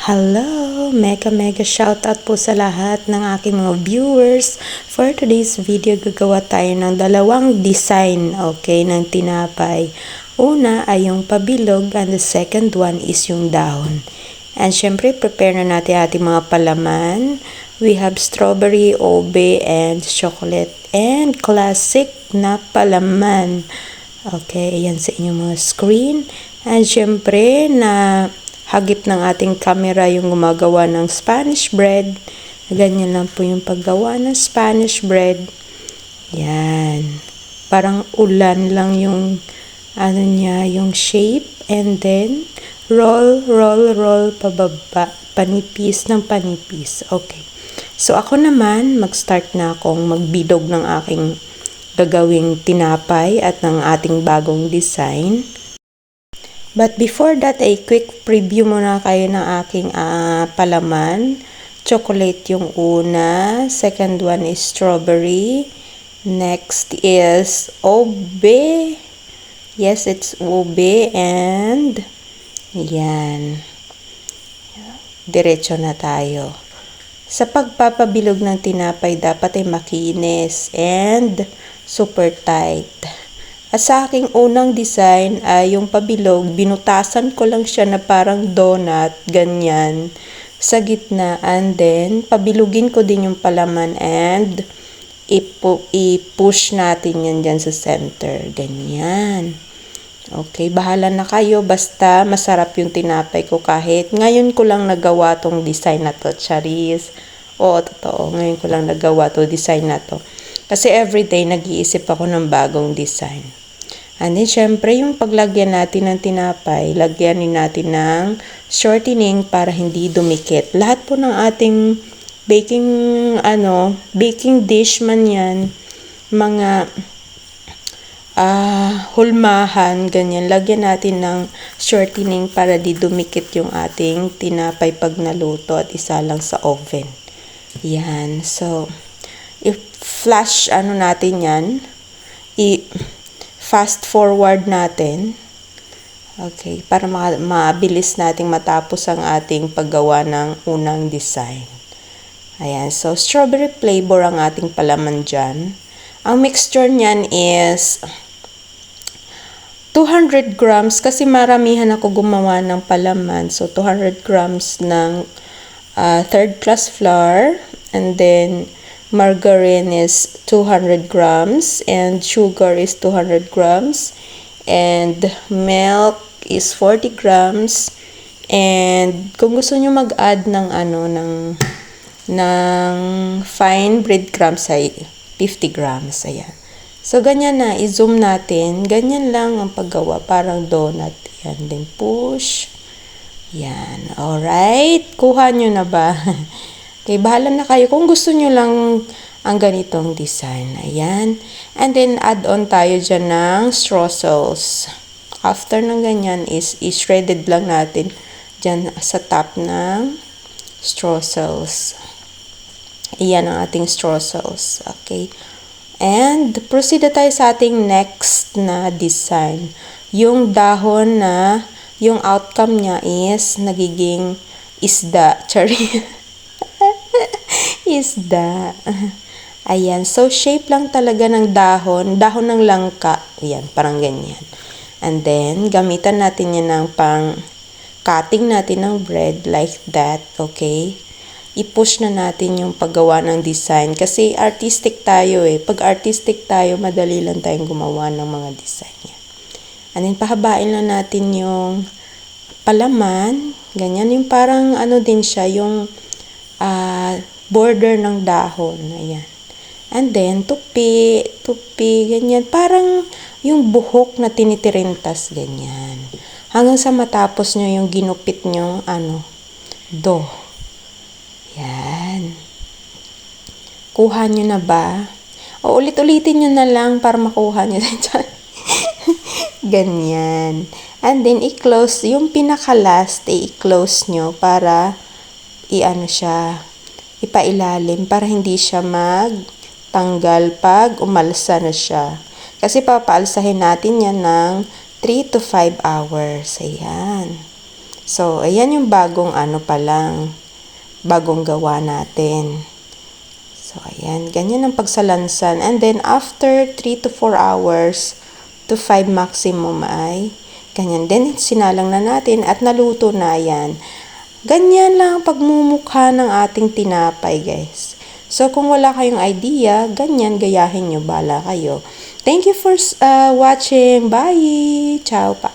Hello! Mega shoutout po sa lahat ng aking mga viewers. For today's video, gagawa tayo ng dalawang design, okay, ng tinapay. Una ay yung pabilog and the second one is yung dahon. And syempre, prepare na natin ating mga palaman. We have strawberry, ube, and chocolate. And classic na palaman. Okay, ayan sa inyong mga screen. And syempre, na hagip ng ating camera yung gumagawa ng Spanish bread. Ganyan lang po yung paggawa ng Spanish bread. Yan. Parang ulan lang yung ano niya, yung shape. And then, roll pababa. Panipis ng panipis. Okay. So, ako naman, mag-start na akong magbilog ng aking gagawing tinapay at ng ating bagong design. But before that, a quick preview muna kayo ng aking palaman. Chocolate yung una. Second one is strawberry. Next is ube. Yes, it's ube. And yan. Diretso na tayo. Sa pagpapabilog ng tinapay, dapat ay makinis and super tight. At sa aking unang design ay yung pabilog, binutasan ko lang siya na parang donut, ganyan, sa gitna. And then, pabilugin ko din yung palaman and i-push natin yan dyan sa center. Ganyan. Okay, bahala na kayo. Basta masarap yung tinapay ko kahit. Ngayon ko lang nagawa tong design na to, Charis. Oo, totoo. Ngayon ko lang nagawa to design na to. Kasi everyday nag-iisip ako ng bagong design. And then, syempre, yung paglagyan natin ng tinapay, lagyanin natin ng shortening para hindi dumikit. Lahat po ng ating baking dish man yan, mga hulmahan, ganyan, lagyan natin ng shortening para di dumikit yung ating tinapay pag naluto at isa lang sa oven. Yan. So, i-flash natin yan. Fast forward natin. Okay, para mabilis nating matapos ang ating paggawa ng unang design. Ayan, so strawberry flavor ang ating palaman dyan. Ang mixture niyan is 200 grams kasi maramihan ako gumawa ng palaman. So 200 grams ng third class flour, and then margarine is 200 grams and sugar is 200 grams and milk is 40 grams, and kung gusto nyo mag-add ng ng fine breadcrumbs ay 50 grams. Ayan. So ganyan na, i-zoom natin. Ganyan lang ang paggawa, parang donut. Yan, then push. Yan. Alright, kuha nyo na ba? Okay, bahala na kayo kung gusto nyo lang ang ganitong design. Ayan. And then, add on tayo dyan ng streusels. After ng ganyan is shredded lang natin dyan sa top ng streusels. Ayan ang ating streusels. Okay. And, proceed na tayo sa ating next na design. Yung dahon na, yung outcome niya is nagiging isda. Sorry. Isda. Ayan. So, shape lang talaga ng dahon ng langka. Ayan, parang ganyan. And then, gamitan natin yan ng cutting natin ng bread like that. Okay? I-push na natin yung paggawa ng design. Kasi artistic tayo eh. Pag artistic tayo, madali lang tayong gumawa ng mga design yan. And then, pahabain lang natin yung palaman. Ganyan. Yung parang din siya, yung border ng dahon. Ayan. And then, tupi, ganyan. Parang yung buhok na tinitirintas, ganyan. Hanggang sa matapos nyo yung ginupit nyo, dough. Yan. Kuha nyo na ba? O, ulit-ulitin nyo na lang para makuha nyo. Ganyan. And then, i-close. Yung pinaka-last, i-close nyo para siya, ipailalim para hindi siya magtanggal pag umalsa na siya. Kasi papaalsahin natin yan ng 3 to 5 hours. Ayan. So, ayan yung bagong pa lang, bagong gawa natin. So, ayan, ganyan ang pagsalansan. And then, after 3 to 4 hours to 5 maximum ay, ganyan din, sinalang na natin at naluto na yan. Ganyan lang ang pagmumukha ng ating tinapay, guys. So, kung wala kayong idea, ganyan, gayahin nyo, bala kayo. Thank you for watching. Bye! Ciao pa!